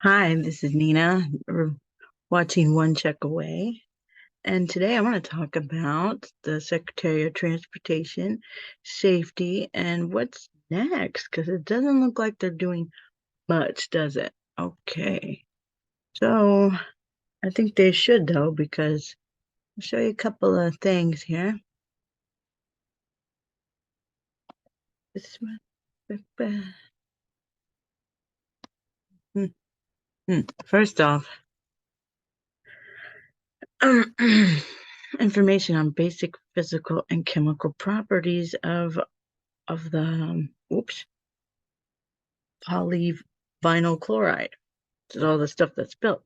Hi, this is Nina. We're watching One Check Away. And today I want to talk about the Secretary of Transportation, safety, and what's next, because it doesn't look like they're doing much, does it? Okay. So I think they should, though, because I'll show you a couple of things here. This one. Hmm, First off, information on basic physical and chemical properties of the polyvinyl chloride. This is all the stuff that's built.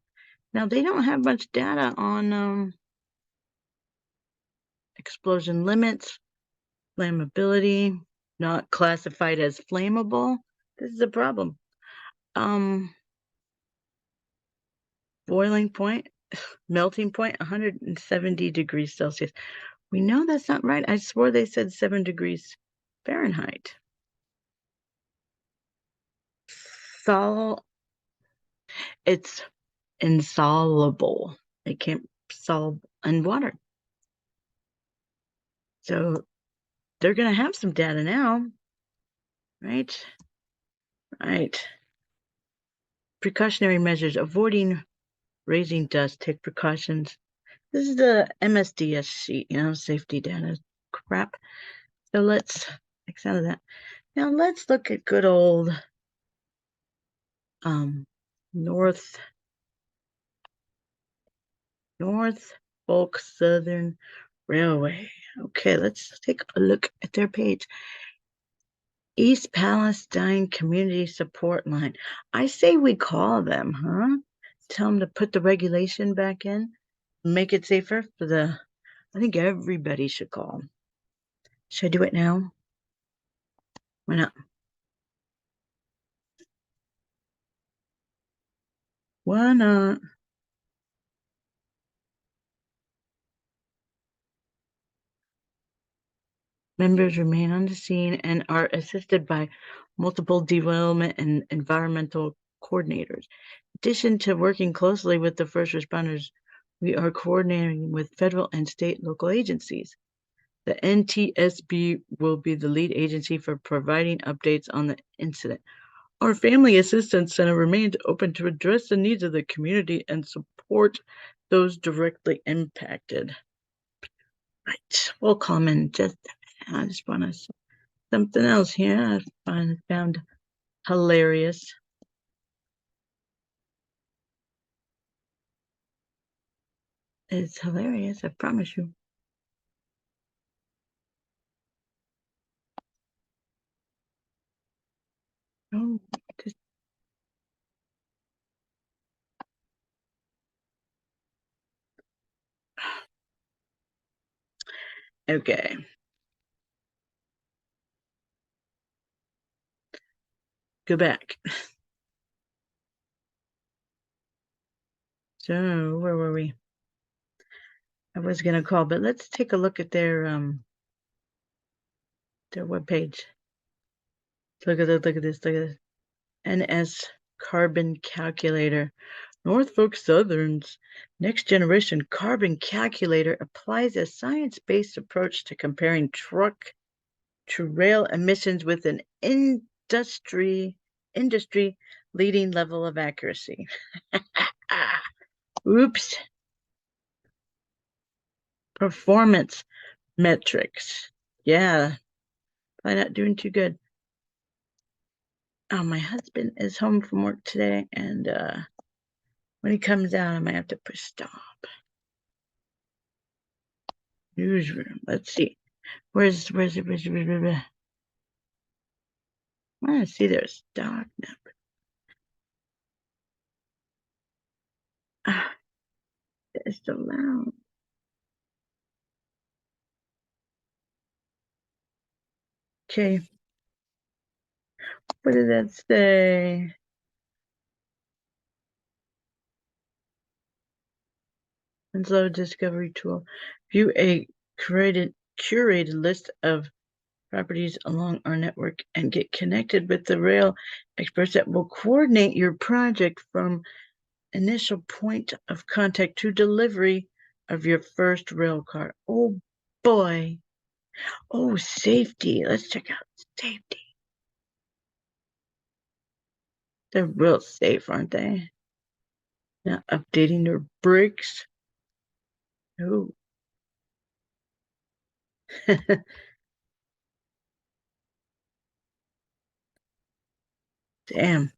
Now they don't have much data on explosion limits, flammability, not classified as flammable. This is a problem. Um, Boiling point, melting point, 170 degrees Celsius. We know that's not right. I swore they said 7 degrees Fahrenheit. Sol, it's insoluble. It can't solve in water. So they're going to have some data now, right? Right. Precautionary measures, avoiding raising dust, take precautions. This is the MSDS sheet, safety data crap. So let's X out of that. Now let's look at good old um North Folk Southern Railway. Okay, let's take a look at their page. East Palestine Community Support Line. I say we call them, huh? Tell them to put the regulation back in, make it safer for I think everybody should call them. Should I do it now? Why not? Why not? Members remain on the scene and are assisted by multiple development and environmental coordinators. In addition to working closely with the first responders, we are coordinating with federal and state local agencies. The NTSB will be the lead agency for providing updates on the incident. Our Family Assistance Center remains open to address the needs of the community and support those directly impacted. Right. We'll comment. I just want to something else here I found hilarious. It's hilarious, I promise you. Oh, just, okay. Go back. So where were we? I was gonna call, but let's take a look at their webpage. Look at this, look at this, look at this. NS Carbon Calculator. Norfolk Southern's next generation carbon calculator applies a science-based approach to comparing truck to rail emissions with an industry leading level of accuracy. Oops. Performance metrics. Yeah, probably not doing too good. Oh, my husband is home from work today, and when he comes out, I might have to push stop. Newsroom. Let's see. Where's it? I want to see their stock number. Ah, it's so loud. Okay. What did that say? Slow discovery tool. View a curated list of properties along our network and get connected with the rail experts that will coordinate your project from initial point of contact to delivery of your first rail car. Oh boy. Oh, safety. Let's check out safety. They're real safe, aren't they? Now updating their brakes. Oh. Damn.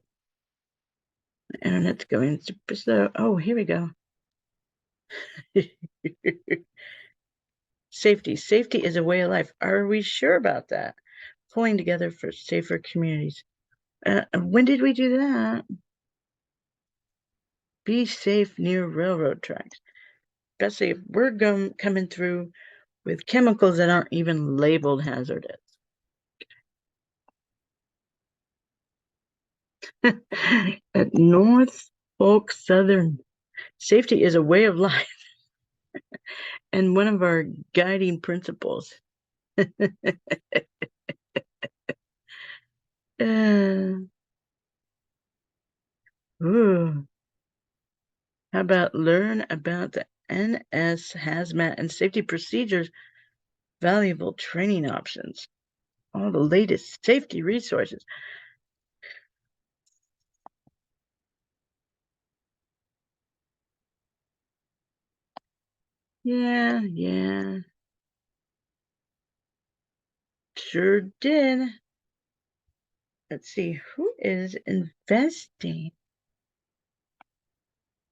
The internet's going super slow. Oh, here we go. Safety. Safety is a way of life. Are we sure about that? Pulling together for safer communities. When did we do that? Be safe near railroad tracks. Especially if we're coming through with chemicals that aren't even labeled hazardous. At Norfolk Southern, safety is a way of life and one of our guiding principles. Uh, ooh. How about learn about the NS hazmat and safety procedures, valuable training options, all the latest safety resources. Yeah, sure did. Let's see, who is investing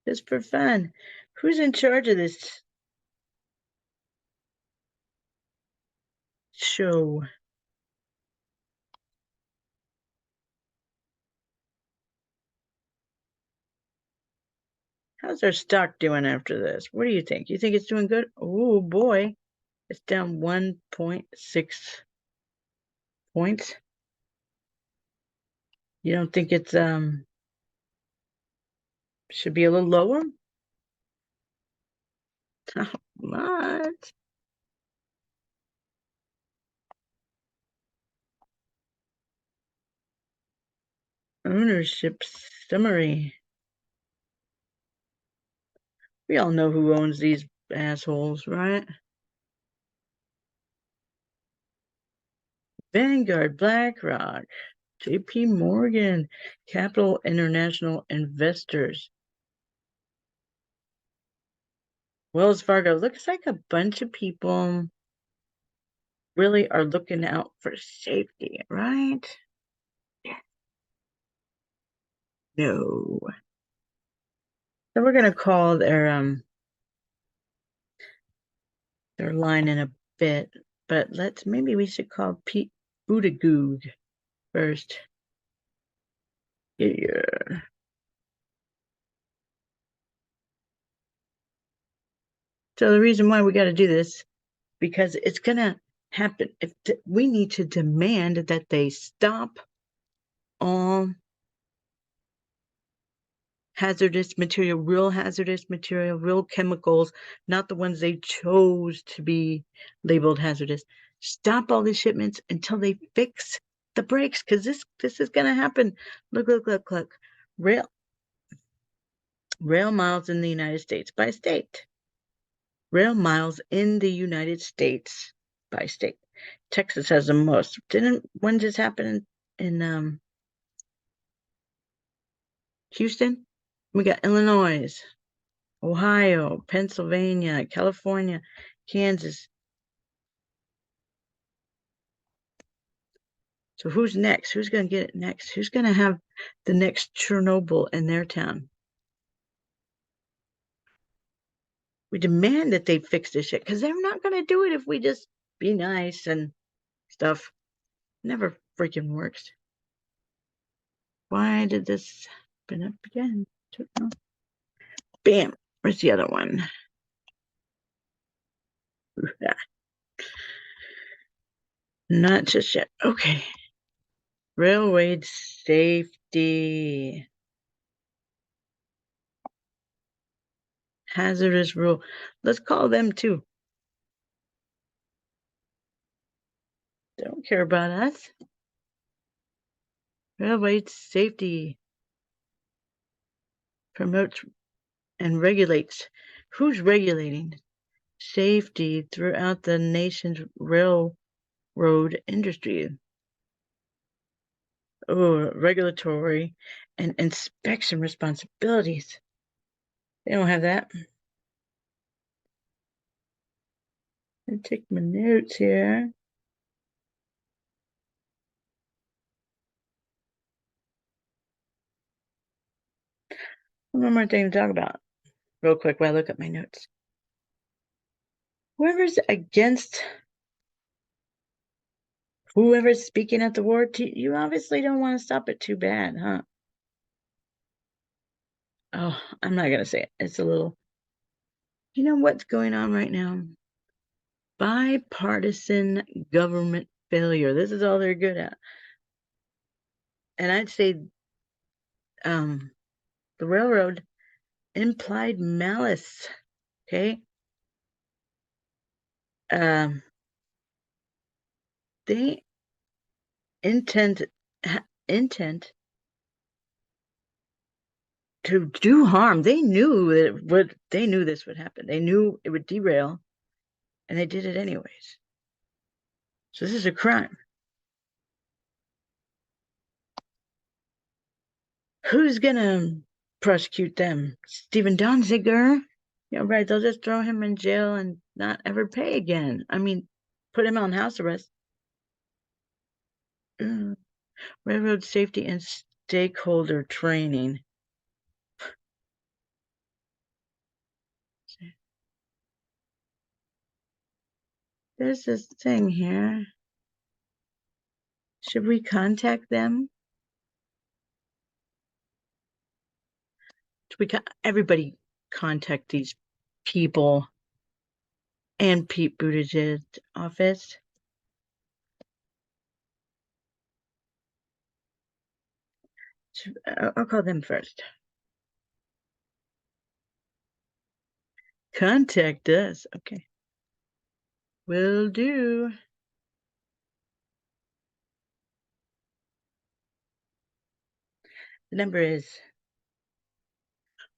just for fun? Who's in charge of this show? How's our stock doing after this? What do you think? You think it's doing good? Oh boy, it's down 1.6 points. You don't think it's should be a little lower? Not much. Ownership summary. We all know who owns these assholes, right? Vanguard, BlackRock, JP Morgan, Capital International Investors, Wells Fargo. Looks like a bunch of people really are looking out for safety, right? No. So we're gonna call their line in a bit, but maybe we should call Pete Buttigieg first. Yeah. So the reason why we got to do this because it's gonna happen. If we need to demand that they stop all hazardous material, real chemicals, not the ones they chose to be labeled hazardous. Stop all the shipments until they fix the brakes, because this is gonna happen. Look. Rail rail miles in the United States by state. Rail miles in the United States by state. Texas has the most. Didn't one just happen in Houston? We got Illinois, Ohio, Pennsylvania, California, Kansas. So who's next? Who's going to get it next? Who's going to have the next Chernobyl in their town? We demand that they fix this shit because they're not going to do it if we just be nice and stuff. Never freaking works. Why did this open up again? Bam. Where's the other one? Not just yet. Okay. Railway safety. Hazardous rule. Let's call them too. They don't care about us. Railway safety promotes and regulates. Who's regulating safety throughout the nation's railroad industry? Oh, regulatory and inspection responsibilities. They don't have that. Let me take my notes here. One more thing to talk about real quick while I look at my notes. Whoever's speaking at the war, you obviously don't want to stop it too bad, huh? Oh, I'm not going to say it. It's a little, you know what's going on right now? Bipartisan government failure. This is all they're good at. And I'd say the railroad implied malice. Okay. They intent to do harm. They knew this would happen. They knew it would derail, and they did it anyways. So this is a crime. Who's gonna prosecute them? Steven Donziger? Yeah, right. They'll just throw him in jail and not ever pay again. I mean, put him on house arrest. Railroad safety and stakeholder training. There's this thing here. Should we contact them? Everybody contact these people and Pete Buttigieg's office? I'll call them first. Contact us. Okay. Will do. The number is.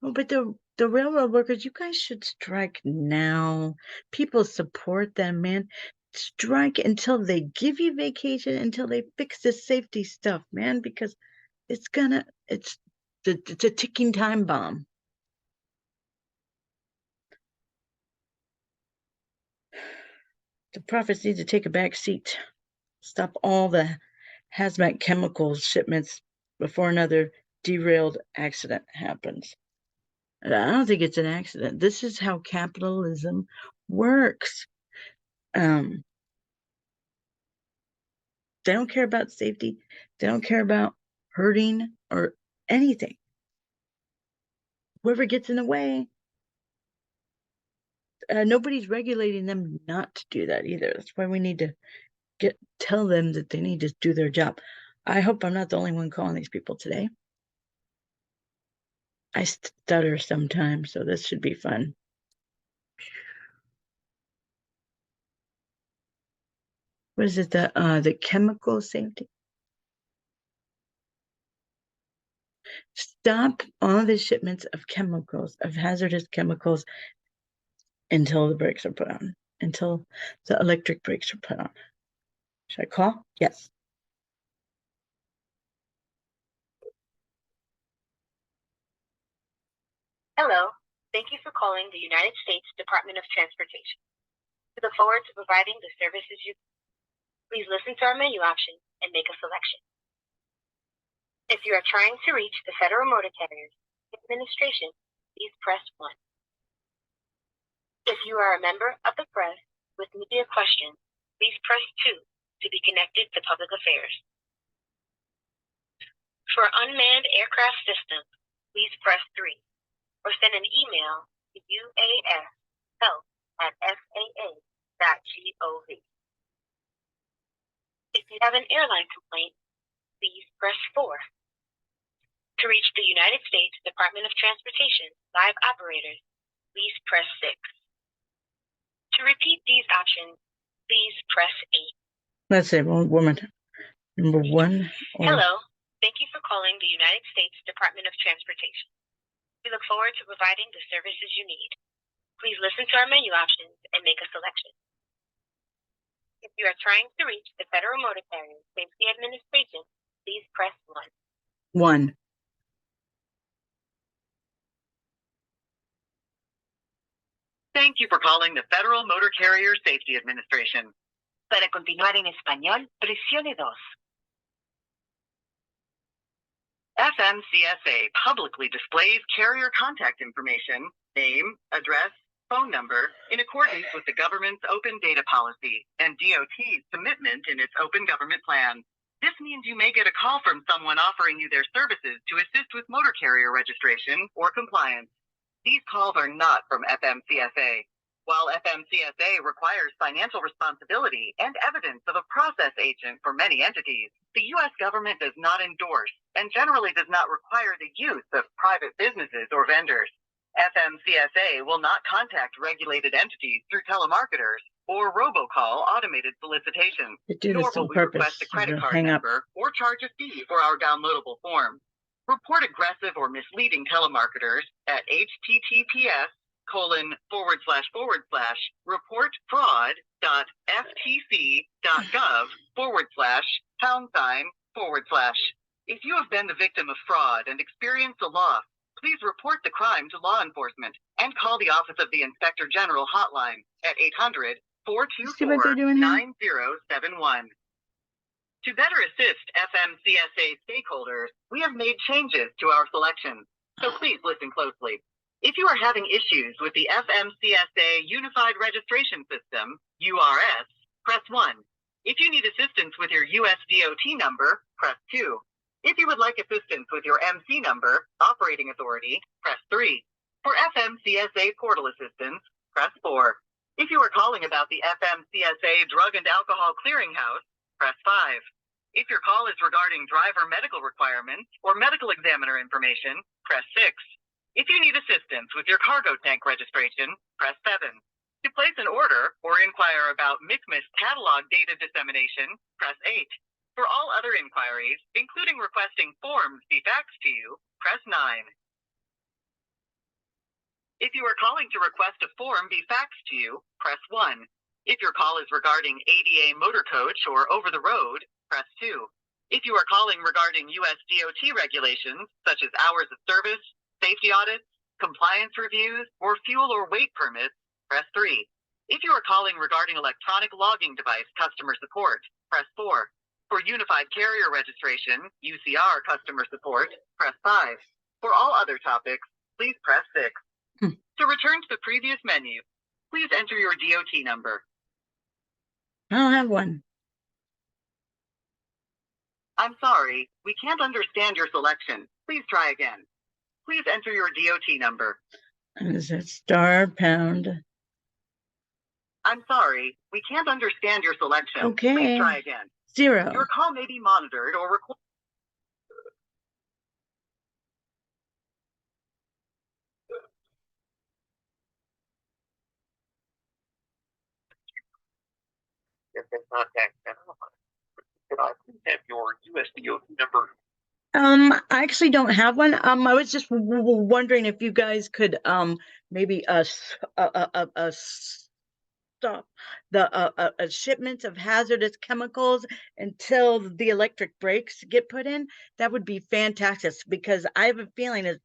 Oh, but the railroad workers, you guys should strike now. People support them, man. Strike until they give you vacation, until they fix the safety stuff, man, because it's a ticking time bomb. The profits need to take a back seat. Stop all the hazmat chemicals shipments before another derailed accident happens. I don't think it's an accident. This is how capitalism works. They don't care about safety. They don't care about hurting or anything. Whoever gets in the way, nobody's regulating them not to do that either. That's why we need to tell them that they need to do their job. I hope I'm not the only one calling these people today. I stutter sometimes, so this should be fun. What is it? The chemical safety? Stop all the shipments of chemicals, of hazardous chemicals, until the brakes are put on, until the electric brakes are put on. Should I call? Yes. Hello. Thank you for calling the United States Department of Transportation. We look forward to providing the services you. Please listen to our menu options and make a selection. If you are trying to reach the Federal Motor Carriers Administration, please press 1. If you are a member of the press with media questions, please press 2 to be connected to public affairs. For unmanned aircraft systems, please press 3 or send an email to uashelp@saa.gov. If you have an airline complaint, please press 4. To reach the United States Department of Transportation live operators, please press 6. To repeat these options, please press 8. Let's say woman. Number one. Hello. Thank you for calling the United States Department of Transportation. We look forward to providing the services you need. Please listen to our menu options and make a selection. If you are trying to reach the Federal Motor Carrier Safety Administration, please press 1. 1. Thank you for calling the Federal Motor Carrier Safety Administration. Para continuar en español, presione 2. FMCSA publicly displays carrier contact information, name, address, phone number, in accordance with the government's open data policy and DOT's commitment in its open government plan. This means you may get a call from someone offering you their services to assist with motor carrier registration or compliance. These calls are not from FMCSA. While FMCSA requires financial responsibility and evidence of a process agent for many entities, the U.S. government does not endorse and generally does not require the use of private businesses or vendors. FMCSA will not contact regulated entities through telemarketers or robocall automated solicitations, They do nor this will on we purpose. request a credit to card hang up. number or charge a fee for our downloadable form. Report aggressive or misleading telemarketers at https://reportfraud.ftc.gov/#. If you have been the victim of fraud and experienced a loss, please report the crime to law enforcement and call the Office of the Inspector General hotline at 800-424-9071. To better assist FMCSA stakeholders, we have made changes to our selections, so please listen closely. If you are having issues with the FMCSA Unified Registration System, URS, press 1. If you need assistance with your USDOT number, press 2. If you would like assistance with your MC number, operating authority, press 3. For FMCSA portal assistance, press 4. If you are calling about the FMCSA Drug and Alcohol Clearinghouse, press 5. If your call is regarding driver medical requirements or medical examiner information, press 6. If you need assistance with your cargo tank registration, press 7. To place an order or inquire about MCMIS catalog data dissemination, press 8. For all other inquiries, including requesting forms be faxed to you, press 9. If you are calling to request a form be faxed to you, press 1. If your call is regarding ADA motor coach or over the road, press 2. If you are calling regarding US DOT regulations, such as hours of service, safety audits, compliance reviews, or fuel or weight permits, press 3. If you are calling regarding electronic logging device customer support, press 4. For Unified Carrier Registration, UCR customer support, press 5. For all other topics, please press 6. To return to the previous menu, please enter your DOT number. I don't have one. I'm sorry, we can't understand your selection. Please try again. Please enter your DOT number. Is it star pound? I'm sorry, we can't understand your selection. Okay. Please try again. 0. Your call may be monitored or recorded. If in contact, could I please have your USDOT number? I actually don't have one. I was just wondering if you guys could maybe stop the shipments of hazardous chemicals until the electric brakes get put in. That would be fantastic because I have a feeling that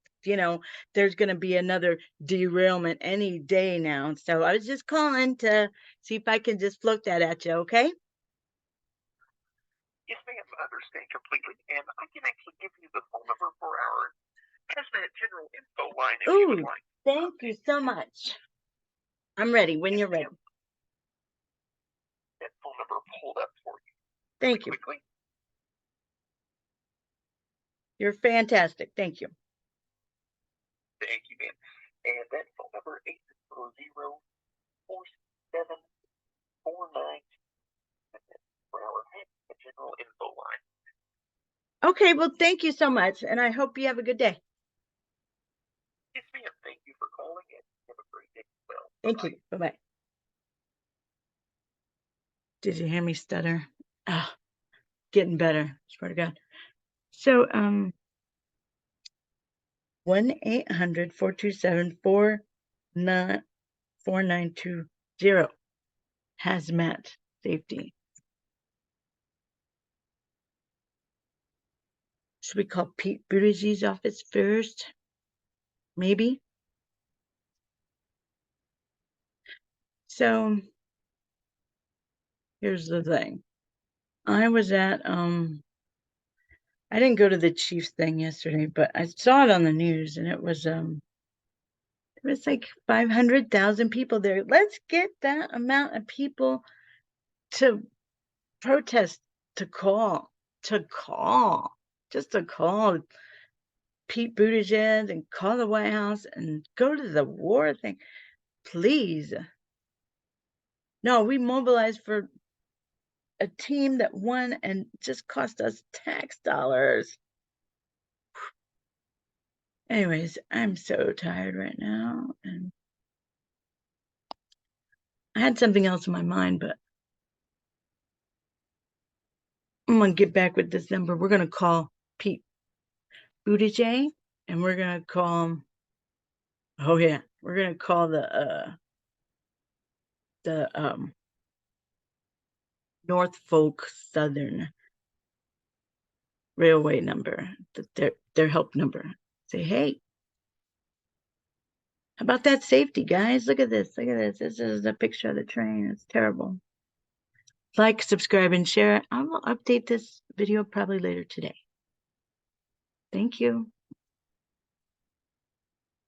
there's going to be another derailment any day now. So I was just calling to see if I can just float that at you. Okay. Yes, ma'am, I understand completely, and I can actually give you the phone number for our hazmat general info line if you would like. Thank you so much. I'm ready when you're ready. That phone number pulled up for you. Thank you. Quickly. You're fantastic. Thank you. Thank you, ma'am. And that phone number 800-4749 for our hazmat general info line. Okay, well, thank you so much, and I hope you have a good day. Yes, ma'am. Thank you for calling, and have a great day as well. Thank you. Bye-bye. Did you hear me stutter? Getting better, swear to God. So 1-800-427-4920 hazmat safety. Should we call Pete Buttigieg's office first? Maybe. So here's the thing. I was at I didn't go to the Chiefs thing yesterday, but I saw it on the news, and it was like 500,000 people there. Let's get that amount of people to protest, just to call Pete Buttigieg and call the White House and go to the war thing. Please. No, we mobilized for a team that won and just cost us tax dollars. Anyways, I'm so tired right now, and I had something else in my mind, but I'm gonna get back with this number. We're gonna call Pete Buttigieg, and we're gonna call him. Oh yeah, we're gonna call the Norfolk Southern Railway number, their help number. Say, hey, how about that safety, guys? Look at this. Look at this. This is a picture of the train. It's terrible. Like, subscribe, and share. I will update this video probably later today. Thank you.